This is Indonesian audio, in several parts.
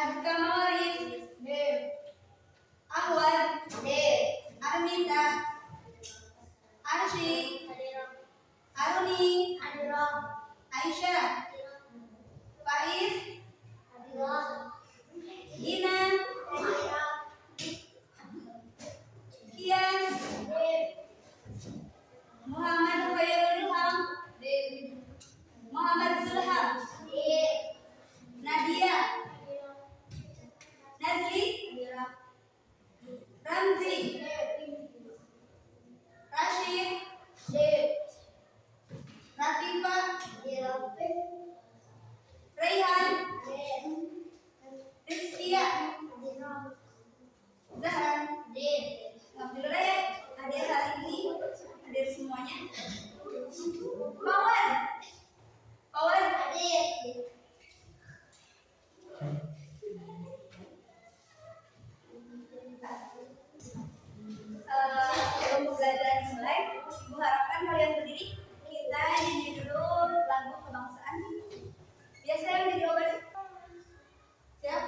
Azka Mawaris, Ahwaz, Arminta, Arshi, Aruni, Aisyah, Faiz, Gina, Kian, Muhammad Khairul Ilham, Muhammad Zulham, Nadia, Nazli, Ramzi, Rashid, Latifa, Raihan, Rizkia, Zahra. Alhamdulillah ya, hadir hari ini, hadir semuanya. Fawaz, Fawaz hadir. Sebelum pembelajaran dimulai, Ibu harapkan kalian berdiri. Kita nyanyi dulu lagu kebangsaan. Biasa yang diobat. Siap?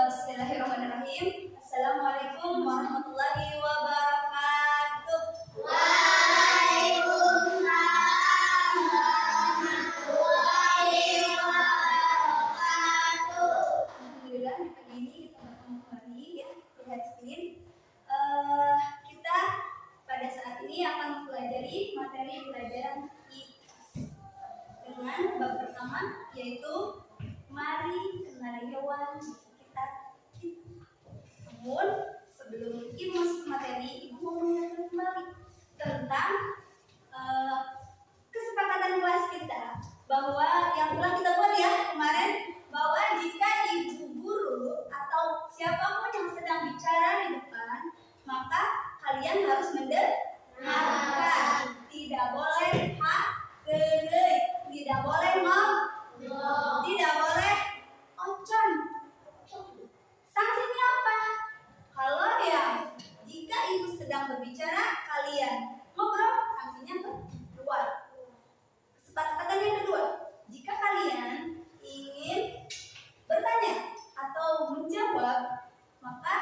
Bismillahirrahmanirrahim. Assalamualaikum warahmatullahi wabarakatuh. Waalaikumsalam warahmatullahi wabarakatuh. Alhamdulillah pagi ini kita bertemu kembali ya di hari Senin. Kita pada saat ini akan mempelajari materi pelajaran IPS dengan bab pertama yaitu mari kenali hewan di sekitar kita. Namun sebelum Ibu masuk ke materi, Ibu mau mengingatkan kembali tentang kesepakatan kelas kita bahwa yang telah kita buat ya kemarin, bahwa jika ibu guru atau siapapun yang sedang bicara di depan, maka kalian harus mendengarkan. Tidak boleh tidak boleh tidak boleh ocon. Sanksinya apa? Kalau ya jika ibu sedang berbicara kalian ngobrol, sanksinya kedua. Kesepakatan yang kedua, jika kalian ingin bertanya atau menjawab, maka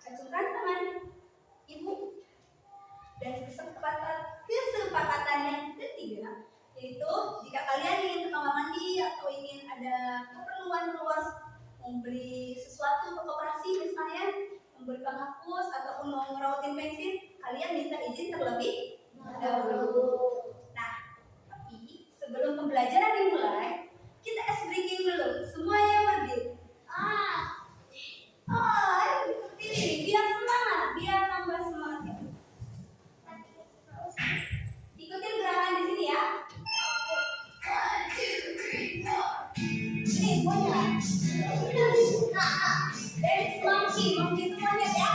acungkan tangan ibu. Dan kesepakatan yang ketiga yaitu jika kalian ingin ke kamar mandi atau ingin ada keperluan keluar membeli sesuatu ke koperasi misalnya, membeli penghapus ataupun mau ngerawatin bensin, kalian minta izin terlebih dahulu. Nah, tapi sebelum pembelajaran dimulai, kita ice breaking dulu. Semuanya berdiri. Berdiri biar semangat, biar tambah semangat. Ikutin gerakan di sini ya. 1, 2, 3, 4. Ini semuanya. Dari monkey itu monyet ya.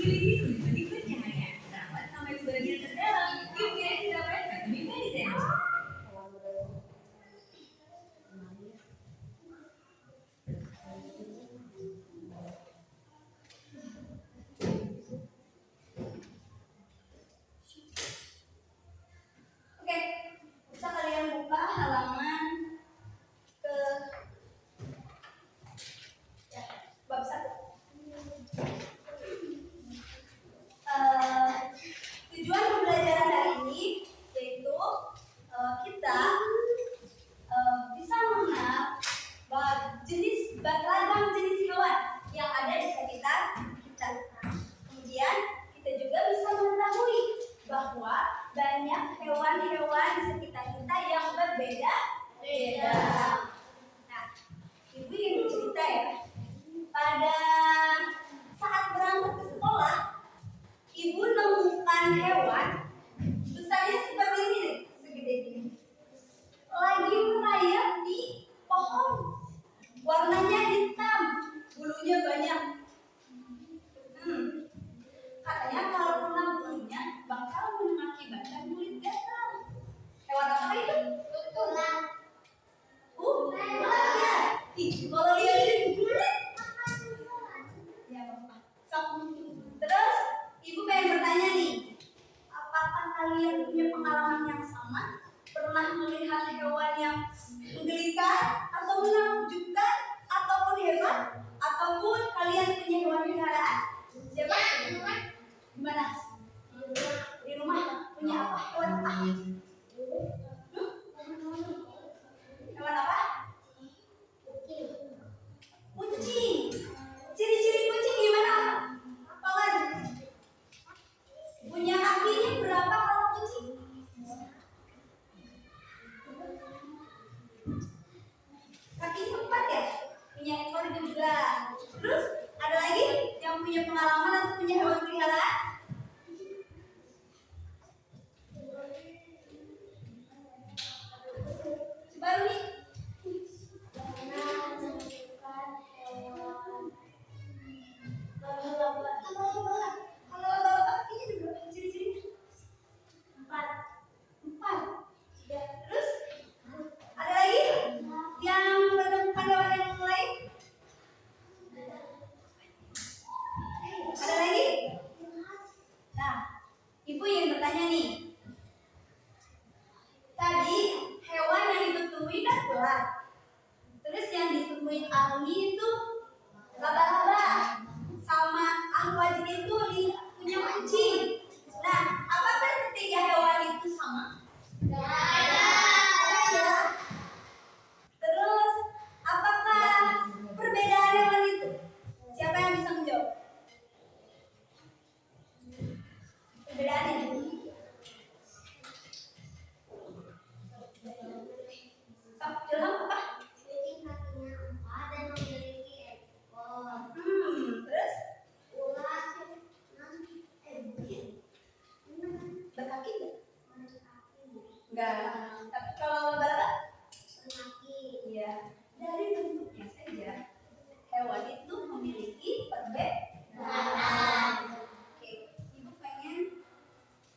Pilih berikutnya ya. Selamat sampai ke bagian terdalam. Yuk kita dapat vitamin medicine. Oke, bisa kalian buka halaman ke ya, bab 1. Tujuan pembelajaran hari ini yaitu kita bisa mengenal beragam jenis hewan yang ada di sekitar kita. Kemudian kita juga bisa mengetahui bahwa banyak hewan-hewan di sekitar kita yang berbeda-beda. Nah, ibu yang bercerita ya, pada saat berangkat ke sekolah, ibu nemukan hewan besarnya seperti ini nih, segede ini. Lagi merayap di pohon. Warnanya hitam, bulunya banyak. Katanya kalau kena bulunya bakal mengakibatkan kulit gatal. Hewan apa itu? Ular. Ular ya. Kalau lihat ini kulit. Ya, terus ibu pengen bertanya nih, apakah kalian punya pengalaman yang sama? Pernah melihat hewan yang menggelikan atau menakjubkan ataupun hebat, ataupun kalian punya hewan peliharaan? Siapa? Gimana? Di rumah punya apa? Hewan apa? Hewan apa? Kucing. Ciri-ciri kucing gimana? Paman, punya kakinya berapa kalau kucing? Kakinya 4 ya? Punya ekor juga. Terus ada lagi yang punya pengalaman atau punya hewan peliharaan? Baru nih. Terus ada lagi yang menemukan hewan yang lain? Ada lagi? Nah, ibu yang bertanya nih. Tadi hewan yang ditemui kan ular. Terus yang ditemui ahli itu laba-laba. Sama ahli wajib itu punya kucing. Nah, apakah ketiga hewan itu sama? Ya. Terus, apakah perbedaan hewan itu? Siapa yang bisa menjawab? Perbedaannya? Jelas apa? Kucing kakinya 4 dan memiliki ekor. Terus? Ular Berkaki nggak? berkaki. Enggak. Tapi kalau laba-laba? Berkaki. Iya. Dari bentuknya saja, hewan itu memiliki perbedaan. Oke, ibu pengen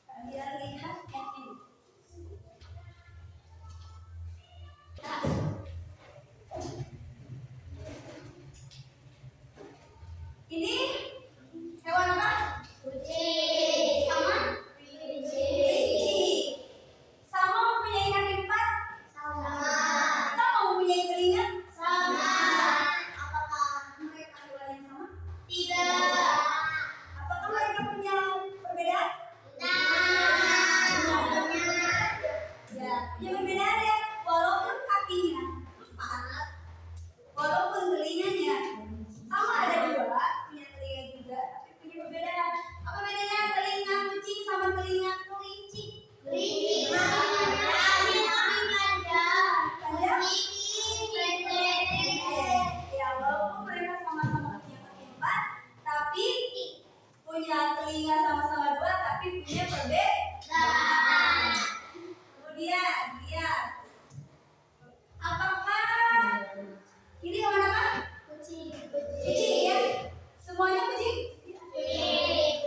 kalian lihat yang ini. Ini hewan apa? Kucing. Sama? Kelinci. Sama mempunyai kaki 4? Sama. Sama mempunyai telinga? Sama. Apakah Mereka hewan yang sama? tidak? Apakah mereka punya perbedaan? Ya, punya perbedaan ya. Walaupun kakinya 4, walaupun telinganya sama ada 2, punya telinga juga, tapi punya perbedaan. Apa bedanya telinga kucing sama telinga kelinci? Kucing. Ya, walaupun mereka sama-sama punya kaki 4, tapi punya telinga sama-sama 2, tapi punya perbedaan. Kemudian lihat, apakah ini hewan apa? Kucing. Kucing ya? Semuanya kucing? Kucing.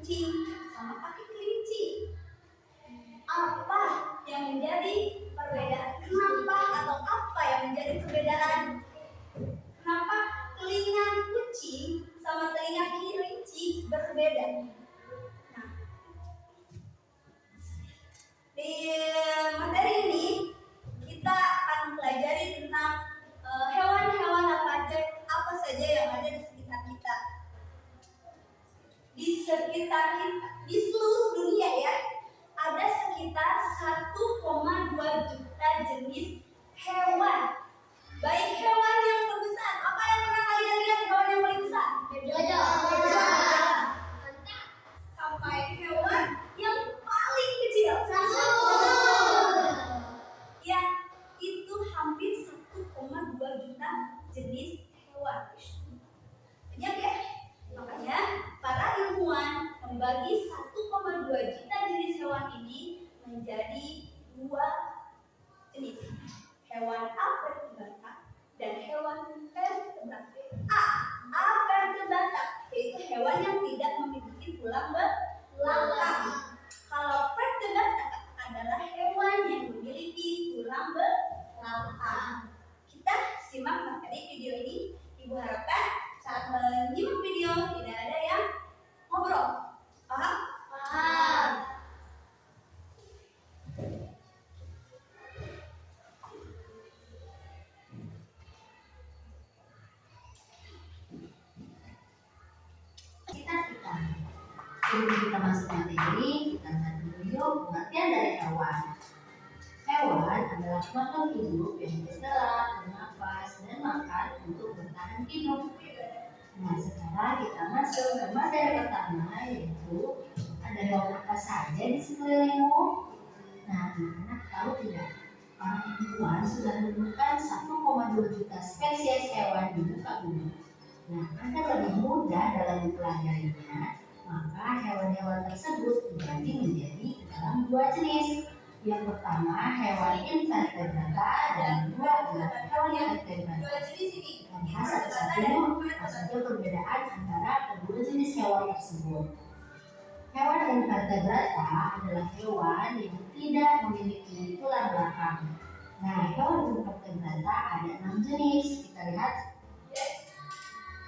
kucing sama kaki kelinci. Apa yang menjadi perbedaan? Kenapa atau apa yang menjadi perbedaan? Kenapa telinga kucing sama telinga kelinci berbeda? Nah, di materi ini kita akan pelajari tentang hewan-hewan apa saja yang ada di sekitar kita. Di sekitar kita, di seluruh dunia ya, ada sekitar 1,2 juta jenis hewan. Baik hewan yang terbesar, apa yang pernah kalian lihat hewan yang paling besar? Gajah. Sampai hewan yang paling kecil. Ya, itu hampir 1,2 juta jenis hewan. Banyak ya? Makanya para ilmuwan membagi 1,2 juta jenis hewan ini menjadi 2 jenis. Hewan avertebrata dan hewan vertebrata. Avertebrata yaitu hewan yang tidak memiliki tulang belakang. Kalau vertebrata adalah hewan yang memiliki tulang belakang. Kita simak materi video ini. Ibu harapkan saat menyimak video tidak ada yang ngobrol. Paham? Paham. Sebelum kita masuk materi, kita lihat dulu yuk pengertian dari hewan. Hewan adalah makhluk hidup yang bergerak, bernafas, dan makan untuk bertahan hidup. Nah, sekarang kita masuk ke materi pertama, yaitu ada hewan apa saja di sekelilingmu. Nah, anak-anak tahu tidak? Para ilmuwan sudah menemukan 1,2 juta spesies hewan di muka bumi. Nah, agar lebih mudah dalam mempelajarinya, maka hewan-hewan tersebut dibagi menjadi dalam 2 jenis. Yang pertama hewan invertebrata dan kedua adalah hewan vertebrata. 2 jenis ini. Dan apa saja perbedaan antara kedua jenis hewan tersebut. Hewan invertebrata adalah hewan yang tidak memiliki tulang belakang. Nah, hewan invertebrata ada 6 jenis. Kita lihat.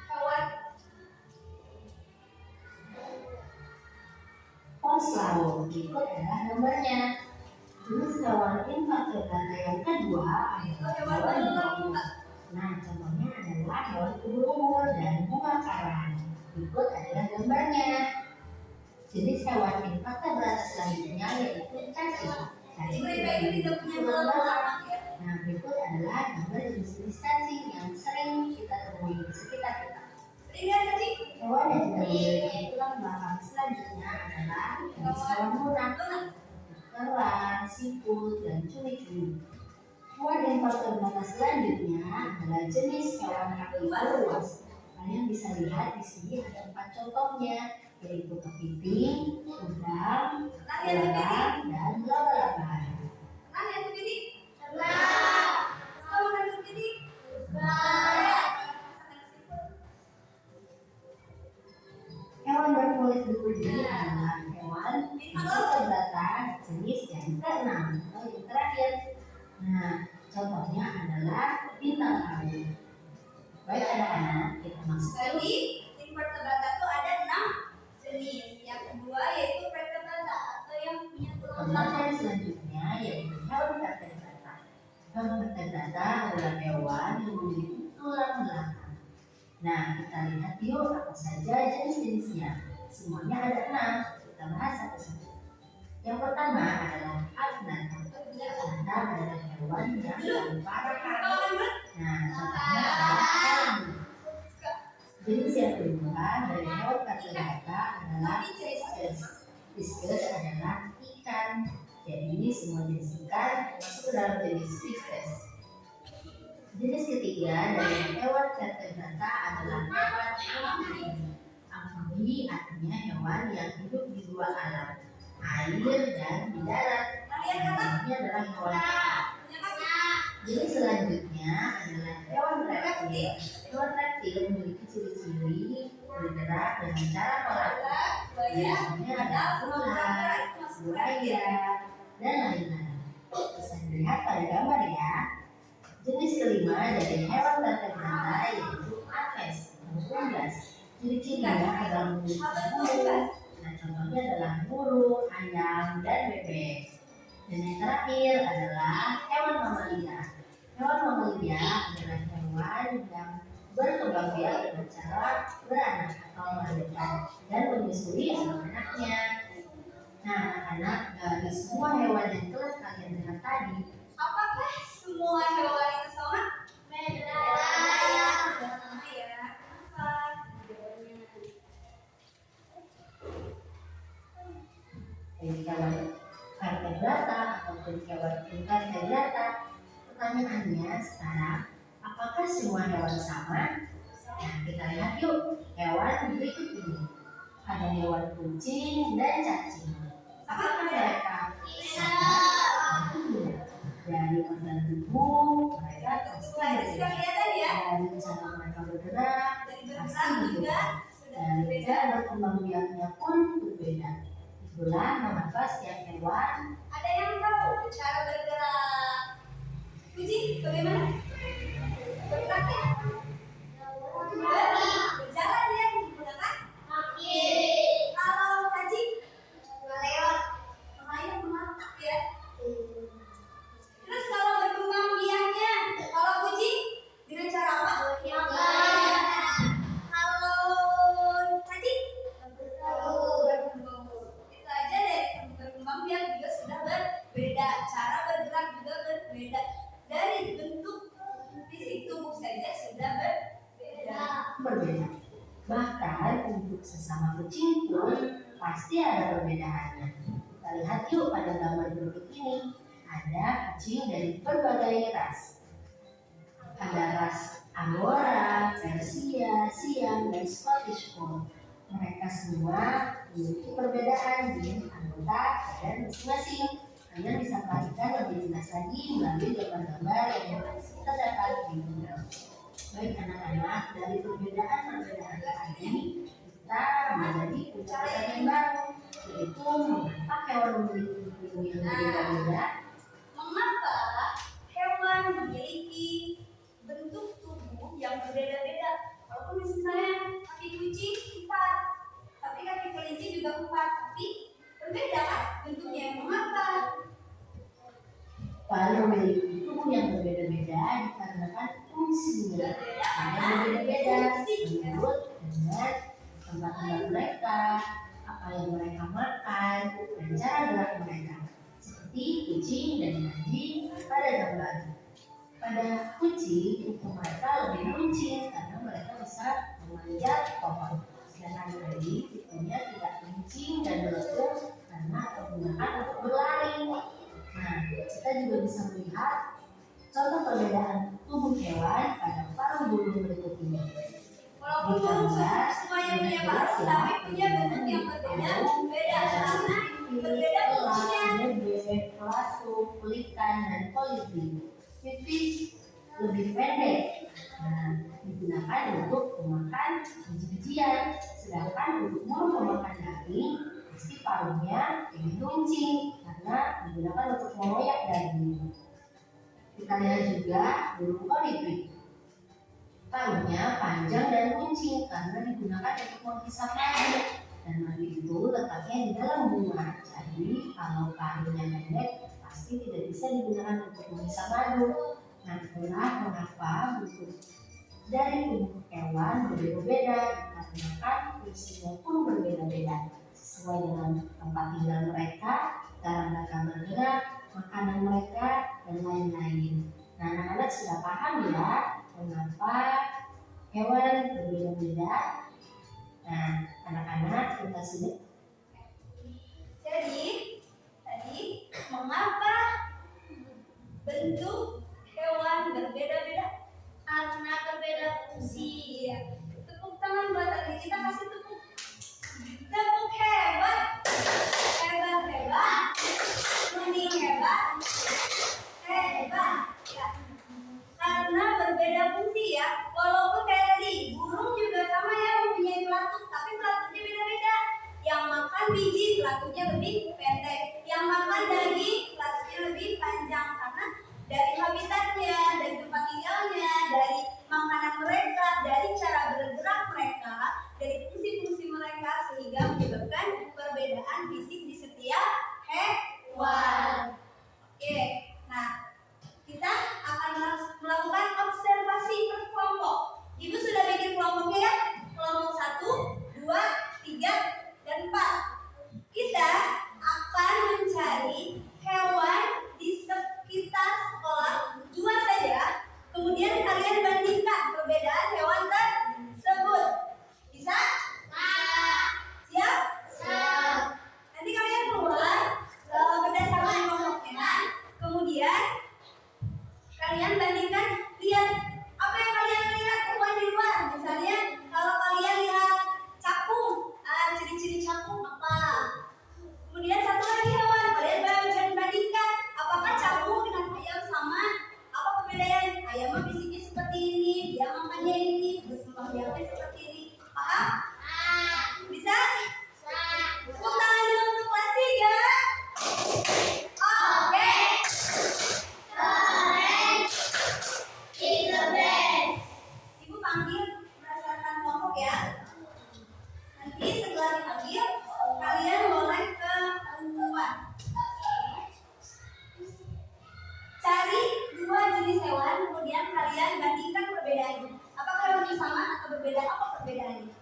Hewan Poslaw, berikut adalah gambarnya. Jenis hewan invertebrata yang kedua adalah hewan berbulu. Nah, contohnya adalah hewan ubur-ubur dan bunga karang. Berikut adalah gambarnya. Jenis hewan invertebrata selanjutnya yaitu cacing. Cacing mereka itu tidak punya tulang belakang ya. Nah, berikut adalah gambar jenis cacing yang sering kita temui di sekitar kita. Lihat tadi. Hewan yang tidak memiliki tulang belakang selanjutnya adalah jenis hewan lunak, kerang, siput, dan cumi-cumi. Hewan invertebrata selanjutnya adalah jenis hewan kaki berluas. Kalian bisa lihat di sini ada 4 contohnya, yaitu kepiting, udang, elang, dan laba-laba. Nah, yang begini. Sebelah. Kalau makan begini. Sebelah. Hewan berkulit berkulit adalah hewan invertebrata jenis yang keenam atau yang terakhir. Nah, contohnya adalah bintang laut. Baik anak-anak, kita masuk. Jadi invertebrata itu ada 6 jenis. Yang kedua yaitu vertebrata atau yang punya tulang belakang. Materi selanjutnya yaitu hewan vertebrata. Hewan vertebrata adalah hewan yang memiliki tulang belakang. Nah, kita lihat yuk apa saja jenis-jenisnya. Semuanya ada 6. Kita bahas satu-satu. Yang pertama adalah agnatha. Agnatha adalah hewan yang tanpa rahang. Nah, contohnya adalah elang. Jenis yang kedua dari hewan vertebrata adalah fishes. Fishes adalah ikan. Jadi semua jenis ikan masuk ke dalam jenis fishes. Jenis ketiga dari hewan vertebrata adalah hewan amfibi. Amfibi artinya hewan yang hidup di luar alam, air dan di darat. Ini adalah hewan darat. Jenis selanjutnya adalah hewan reptil. Hewan reptil memiliki ciri-ciri bergerak dengan cara melangkah. Biasanya ada ular, buaya, dan lain-lain. Bisa dilihat pada gambar ya. Jenis kelima dari hewan vertebrata yaitu aves atau unggas. Ciri-cirinya adalah memiliki bulu. Nah, contohnya adalah burung, ayam, dan bebek. Dan yang terakhir adalah hewan mamalia. Hewan mamalia adalah hewan yang berkembang biak dengan cara beranak atau melahirkan dan menyusui anak-anaknya. Nah, anak-anak, dari semua hewan yang telah kalian lihat tadi, apakah semua hewan itu sama? Beda. Sama ya. Apa? Jawabannya. hewan vertebrata ataupun hewan invertebrata. Pertanyaannya sekarang, apakah semua hewan sama? Nah, kita lihat yuk hewan berikut ini. Ada hewan kucing dan cacing. Apakah mereka sama? Tidak. Dari organ tubuh mereka pasti Sudah berbeda. kelihatan ya? Dari cara mereka bergerak Dari pasti bergerak juga berbeda. sudah Dan berbeda. cara berkembang biaknya pun berbeda. Itulah mengapa setiap hewan Ada yang tahu cara bergerak kucing bagaimana? Bergeraknya? Berjalan ya menggunakan Kaki. kalau cacing Melewat. melayang melangkah ya. Terus kalau berkembang biaknya, kalau kucing dengan cara apa? Kalau cacing berburu. Itu aja dari berkembang biak juga sudah berbeda, cara bergerak juga berbeda. Dari bentuk fisik tubuh saja sudah berbeda. berbeda. Bahkan untuk sesama kucing pun pasti ada perbedaannya. Kita lihat yuk pada gambar berikut ini. Ada kucing dari berbagai ras. Ada ras Angora, Persia, Siam, dan Scottish Fold. Mereka semua memiliki perbedaan di anggota badan masing-masing. Kalian bisa perhatikan lebih jelas lagi melalui gambar-gambar yang kita dapat di Google. Baik anak-anak, dari perbedaan-perbedaan tadi kita menjadi pelajaran yang baru, yaitu mengapa hewan memiliki tubuh yang berbeda-beda. Mengapa hewan memiliki bentuk tubuh yang berbeda-beda? Walaupun misalnya kaki kucing 4, tapi kaki kelinci juga 4, tapi berbeda kan bentuknya. Mengapa? Lalu memiliki tubuh yang berbeda-beda dikarenakan fungsinya yang berbeda-beda menurut dengan tempat tinggal mereka, apa yang mereka makan, dan cara gerak mereka. Seperti kucing dan anjing pada gambar. Pada kucing, tubuh mereka lebih runcing karena mereka bisa memanjat pohon. Sedangkan anjing tubuhnya tidak runcing dan melengkung karena menggunakan untuk berlari. Nah, kita juga bisa melihat contoh perbedaan tubuh hewan pada paruh burung berikut ini. Walaupun burung semuanya punya paruh, tapi punya bentuk yang berbeda-beda karena berbeda fungsinya. Bebek, pelatuk, pelikan, dan kolibri. Pipis lebih pendek. Nah, digunakan untuk memakan biji-bijian. Sedangkan untuk burung pemakan daging, pasti paruhnya lebih runcing karena digunakan untuk mengoyak daging. Kita lihat juga burung kolibri. Paruhnya panjang dan runcing karena digunakan untuk menghisap madu. Dan madu itu letaknya di dalam bunga. Jadi kalau paruhnya pendek, pasti tidak bisa digunakan untuk menghisap madu. Nah, itulah mengapa bentuk dari tubuh hewan berbeda-beda dikarenakan fungsinya pun berbeda-beda sesuai dengan tempat tinggal mereka, cara mereka bergerak, makanan mereka, dan lain-lain. Nah, anak-anak sudah paham ya mengapa hewan berbeda-beda. Nah, anak-anak kita sudah. Jadi, tadi mengapa bentuk hewan berbeda-beda? Karena berbeda fungsi. Iya. Tepuk tangan buat tadi, kita kasih tepuk. Tepuk hebat. Hebat. Kuning hebat. Hebat. Ya. Karena berbeda fungsi ya. Walaupun kayak tadi, burung juga sama ya mempunyai pelatuk. biji latihnya lebih pendek. Yang makan daging latihnya lebih panjang karena dari habitatnya, dari tempat tinggalnya, dari makanan mereka, dari cara bergerak mereka, dari fungsi-fungsi mereka sehingga menyebabkan perbedaan fisik di setiap hewan. Oke, nah kita akan melakukan observasi per kelompok. Ibu sudah bikin kelompoknya ya? Kelompok 1, 2, 3, dan 4. Kita akan mencari hewan di sekitar sekolah 2 saja. Kemudian kalian bandingkan perbedaan hewan tersebut. Bisa? Siap? Nanti kalian keluar berdasarkan kelompoknya. Kemudian kalian bandingkan, lihat apa yang kalian lihat hewan di luar. Misalnya kalau kalian lihat capung, ciri-ciri capung apa? Kemudian satu lagi hewan, kalian bandingkan apakah capung dengan ayam sama? Apa perbedaan? Ayam mah fisiknya seperti ini, dia makannya ini, berkembang biaknya seperti ini. Paham? Bisa? Tepuk tangan dulu untuk kelas 3. Oke. Ibu panggil berdasarkan kelompok ya. Nanti setelah dipanggil, kalian boleh keluar. Cari 2 jenis hewan, kemudian kalian bandingkan perbedaannya. Apakah hewan itu sama atau berbeda? Apa perbedaannya?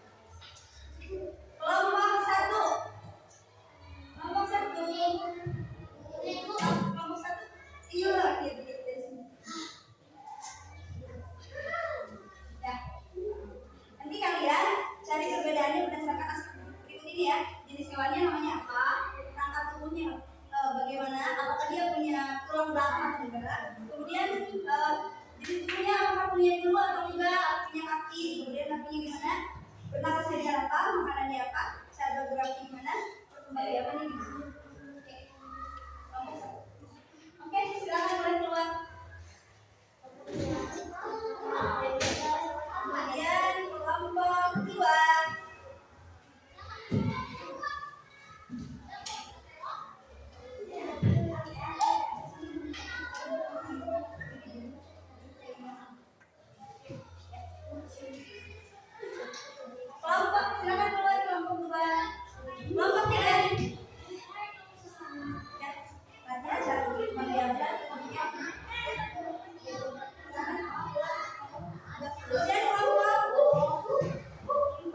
Kelompok 1. Kelompok 1. Kelompok 1. Iya lah, dari sini. Ya. Nanti kalian cari perbedaannya berdasarkan aspek berikut ini ya. Jenis hewannya namanya apa? Rangka tubuhnya bagaimana? Apakah dia punya tulang belakang atau enggak? Kemudian jenis tubuhnya apakah punya bulu atau enggak? Punya kaki? Kemudian kakinya gimana? Bernafasnya dengan apa? Makanannya apa? Cara bergeraknya gimana? Perkembangan apa nih? Oke, silakan boleh keluar. Kemudian kelompok 2. Kelompok, silakan keluar kelompok 2. Kelompok 3. Ya, latihan cara mendiamkan. Kemudian kelompok 4.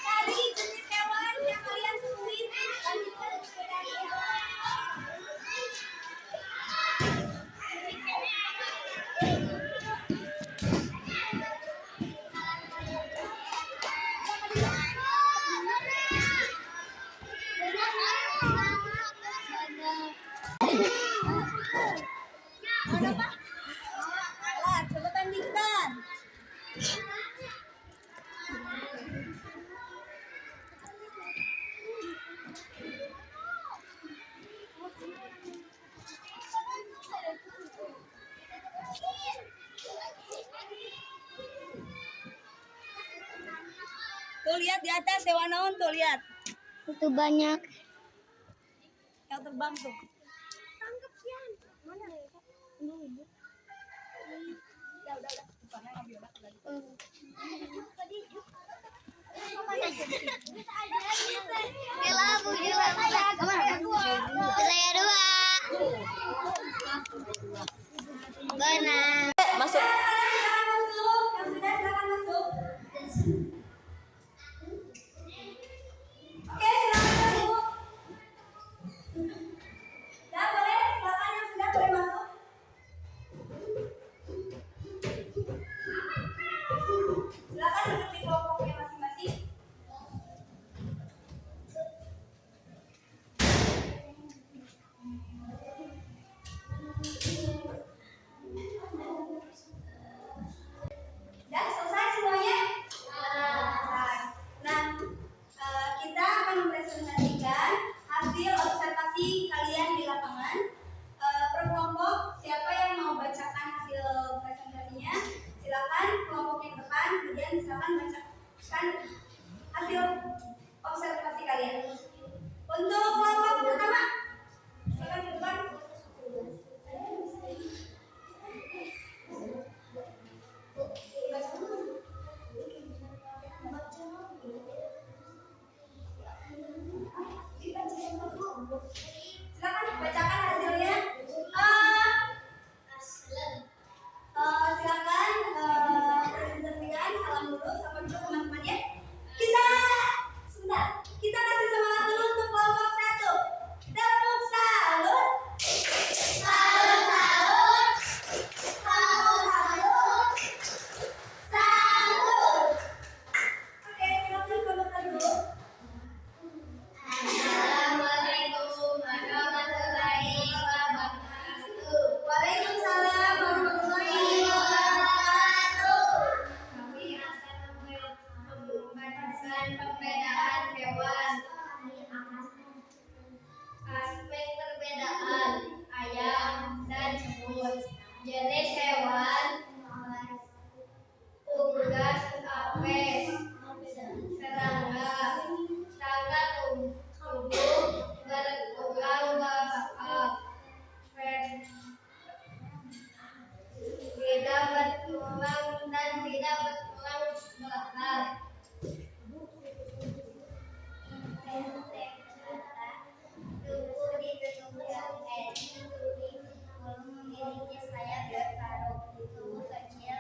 Cari jenis hewan yang kalian temui. Bandingkan perbedaannya. Ada apa? Coba bandingkan. Tuh lihat di atas hewan naon tuh, lihat. Itu banyak. Yang terbang tuh. Tangkap Yan. Mana? Ya udah. Bukannya ngambil obat lagi. Gila, Bu Gila. Saya 2. Benar. Masuk. Silakan masuk. Yang sudah silakan masuk. Oke, silakan masuk. Ya boleh, silakan yang sudah boleh masuk. Silakan duduk di kelompoknya masing-masing. Dan selesai semuanya? Selesai. Nah, kita akan mempresentasikan hasil observasi kalian di lapangan. Per kelompok, siapa yang mau bacakan hasil presentasinya? Silakan kelompok yang depan, kemudian silakan bacakan hasil observasi kalian. Untuk kelompok pertama, silakan ke depan. Silakan bacakan hasilnya. Silakan presentasikan. Salam dulu, sapa dulu teman-teman ya. Kita kasih semangat dulu untuk kelompok 1. Tepuk salut. Salut, salut. Salut, salut. Salut. Oke, silakan kelompok 1. Assalamualaikum warahmatullahi wabarakatuh. Waalaikumsalam warahmatullahi wabarakatuh. Kami akan membacakan perbedaan hewan. Aspek perbedaan ayam dan semut. Jenis hewan: unggas, apes, serangga. Serangga tubuh berulang babak. Tidak bertulang dan tidak bertulang belakang. Tubuh ditentukan memiliki sayap bertaruh. Tubuh kecil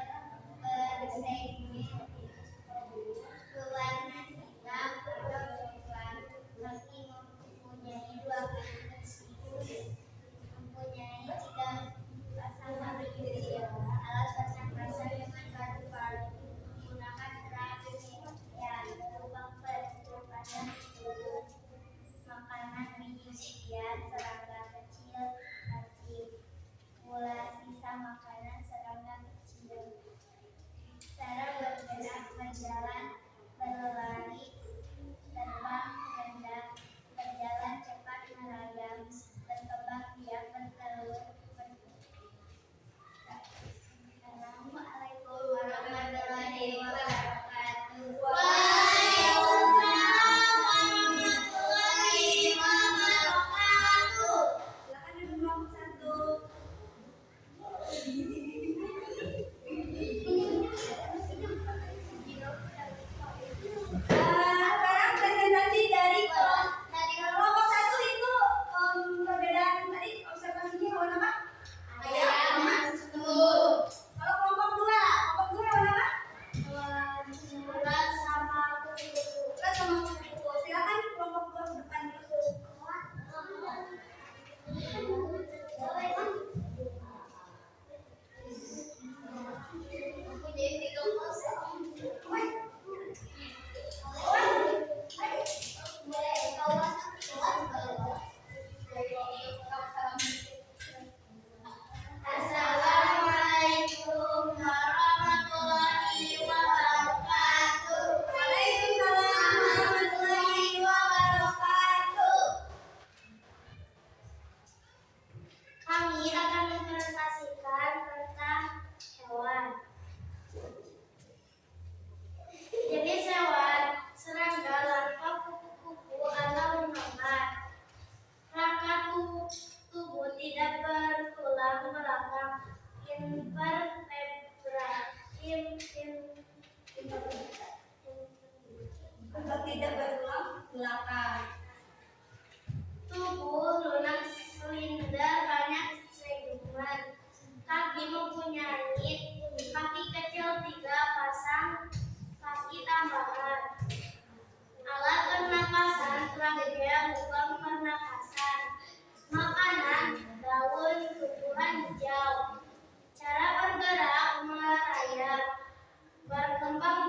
bersegmen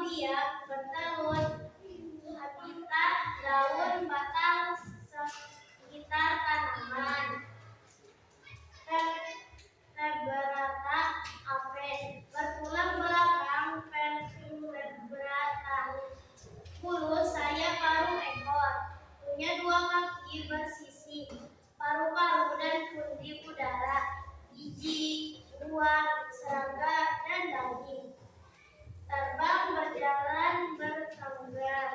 biak bertelur. Habitat daun batang sekitar tanaman. Vertebrata aves bertulang belakang vertebrata. Mulut, sayap, paruh ekor. Punya dua kaki bersisi, paru-paru dan pundi udara, gigi, ruang, serangga, dan daging. Terbang, berjalan, bertelur.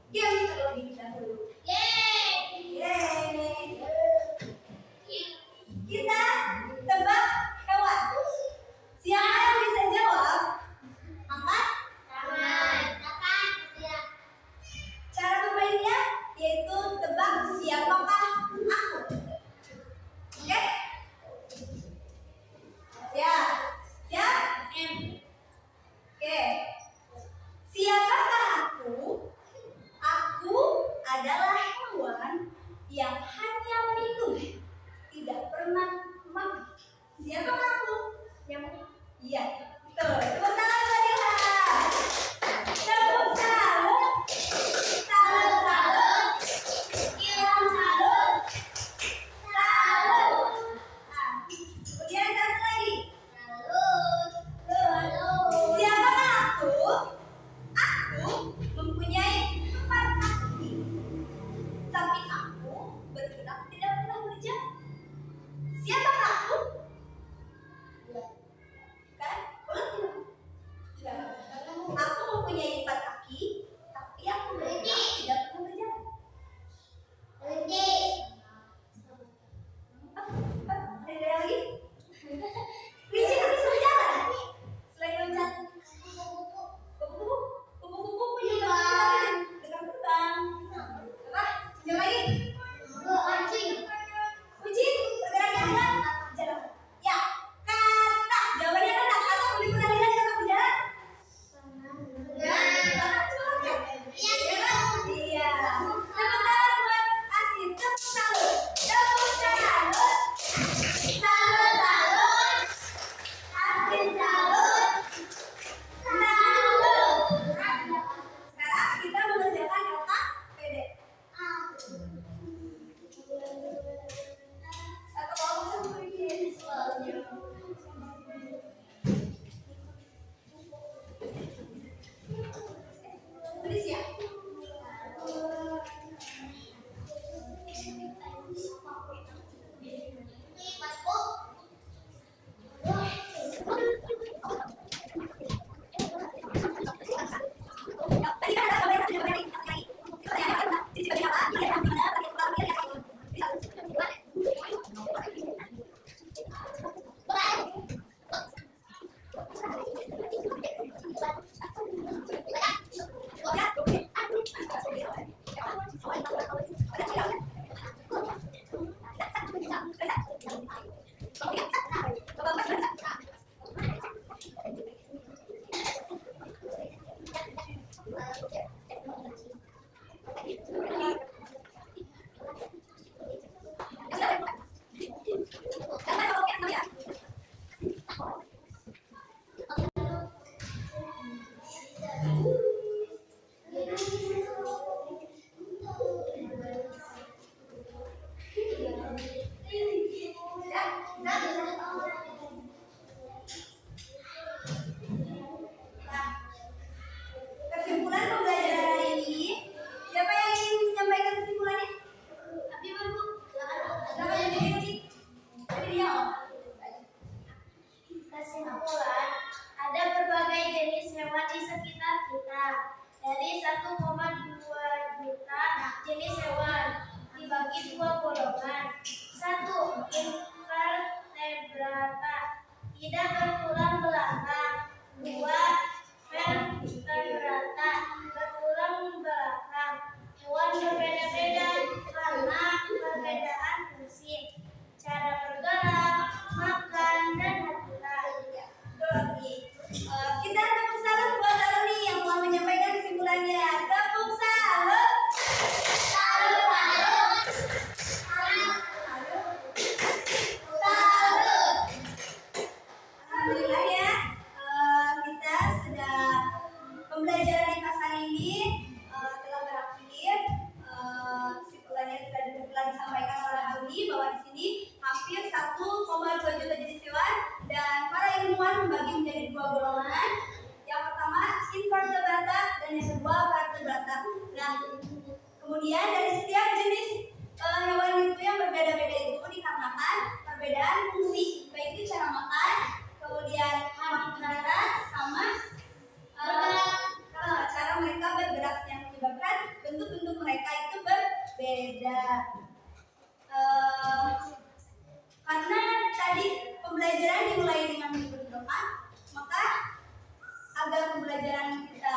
game terlebih dahulu. Yeay. Kita tebak hewan. Siapa yang bisa jawab? Angkat cara bermainnya yaitu tebak siapakah aku. Oke? Siap? Siap? Oke. Siapakah aku? Aku adalah hewan yang hanya minum, tidak pernah makan. Siapakah aku? Iya, betul. Tepuk tangan buat Ilham. Tepuk salut. Salut, salut. Ilham salut. Salut. Nah, kemudian satu lagi. Salut. Siapakah aku? Aku mempunyai 4 kaki. Tapi aku bergerak tidak pernah berjalan. Siapakah aku? Kan? Ulang. Aku mempunyai 4 kaki, tapi aku bergerak tidak pernah berjalan. Ada lagi? Kelinci kan bisa berjalan. Selain loncat, kupu-kupu juga dengan terbang. Apa? Yang lagi? Kucing bergeraknya dengan jalan. Ya, kata. Jawabannya kata. Kata lebih pernah lihat kata berjalan? Iya. Tepuk tangan buat Asin. Tepuk salut. Tepuk salut. Salut, salut. Asin salut. Salut. Sekarang kita mengerjakan kata pede. Satu kelompok sama bikin. Tulis ya. Tadi kan ada gambar satu lagi. Jadi apa? Lihat yang mana? Kesimpulan pembelajaran hari ini, siapa yang ingin menyampaikan kesimpulannya? Silakan jadi kunci. Jadi dia. Kesimpulan, ada berbagai jenis hewan di sekitar kita. Dari 1,2 juta jenis hewan dibagi 2 golongan. 1. Invertebrata, tidak bertulang belakang. 2. Vertebrata, bertulang belakang. Hewan berbeda-beda karena perbedaan fungsi, cara bergerak, makan, dan habitat. Kita tepuk salut buat Taruni yang telah menyampaikan kesimpulannya. Tepuk salut. Salut, salut. Salut. Alhamdulillah ya, kita sudah pembelajaran di kelas hari ini telah berakhir. Kesimpulannya telah disampaikan oleh Taruni bahwa di sini hampir 1,2 juta jenis hewan dan para ilmuwan membagi menjadi 2 golongan. Yang pertama invertebrata dan yang kedua vertebrata. Nah, kemudian dari setiap jenis hewan itu yang berbeda-beda itu dikarenakan perbedaan fungsi, baik itu cara makan, kemudian habitat sama cara mereka bergerak yang menyebabkan bentuk berbeda. Karena tadi pembelajaran dimulai dengan berdoa, maka agar pembelajaran kita